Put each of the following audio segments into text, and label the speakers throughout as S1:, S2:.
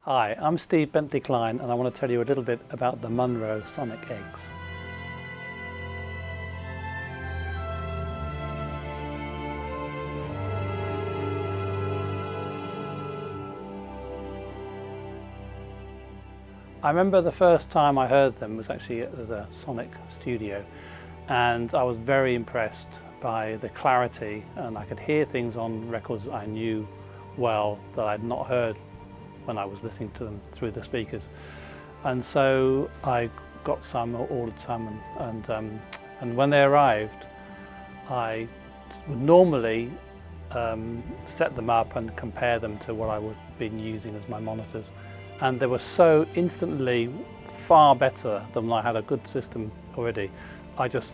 S1: Hi, I'm Steve Bentley Klein and I want to tell you a little bit about the Munro Sonic eggs. I remember the first time I heard them was actually at the Sonic studio, and I was very impressed by the clarity, and I could hear things on records I knew well that I'd not heard when I was listening to them through the speakers. And so I got some, or ordered some, and when they arrived, I would normally set them up and compare them to what I would have been using as my monitors. And they were so instantly far better than when I had a good system already. I just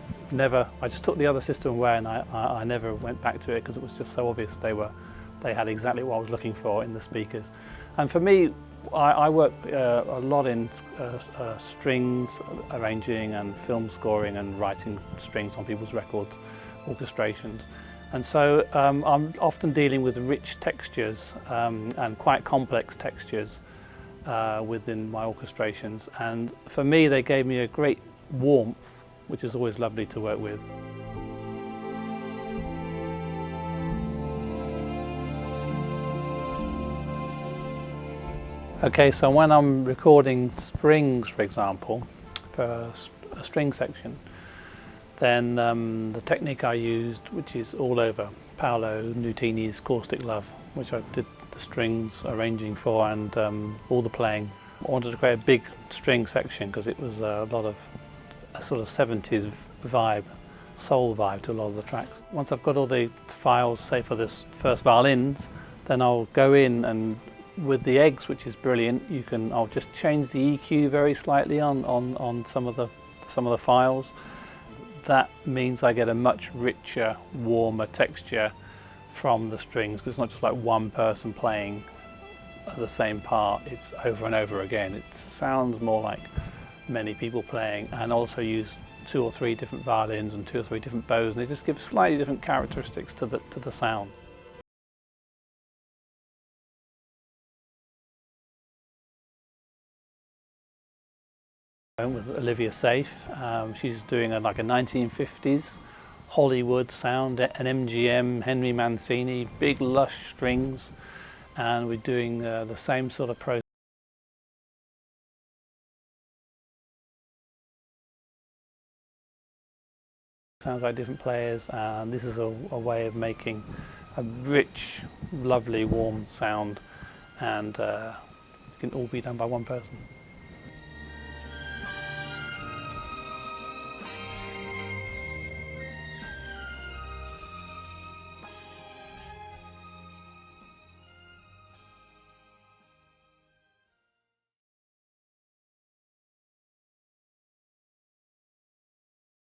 S1: took the other system away, and I never went back to it because it was just so obvious they had exactly what I was looking for in the speakers. And for me, I work a lot in strings arranging and film scoring and writing strings on people's records, orchestrations. And so I'm often dealing with rich textures and quite complex textures within my orchestrations. And for me, they gave me a great warmth, which is always lovely to work with. Okay, so when I'm recording strings, for example, for a string section, then the technique I used, which is all over Paolo Nutini's Caustic Love, which I did the strings arranging for and all the playing. I wanted to create a big string section because it was a lot of a sort of 70s vibe, soul vibe to a lot of the tracks. Once I've got all the files, say for this first violins, then I'll go in and with the eggs, which is brilliant, I'll just change the EQ very slightly on some of the files. That means I get a much richer, warmer texture from the strings, because it's not just like one person playing the same part, it's over and over again. It sounds more like many people playing, and also use 2 or 3 different violins and 2 or 3 different bows, and it just gives slightly different characteristics to the sound. With Olivia Safe, she's doing like a 1950s Hollywood sound, an MGM, Henry Mancini, big lush strings, and we're doing the same sort of process. Sounds like different players, and this is a way of making a rich, lovely, warm sound, and it can all be done by one person.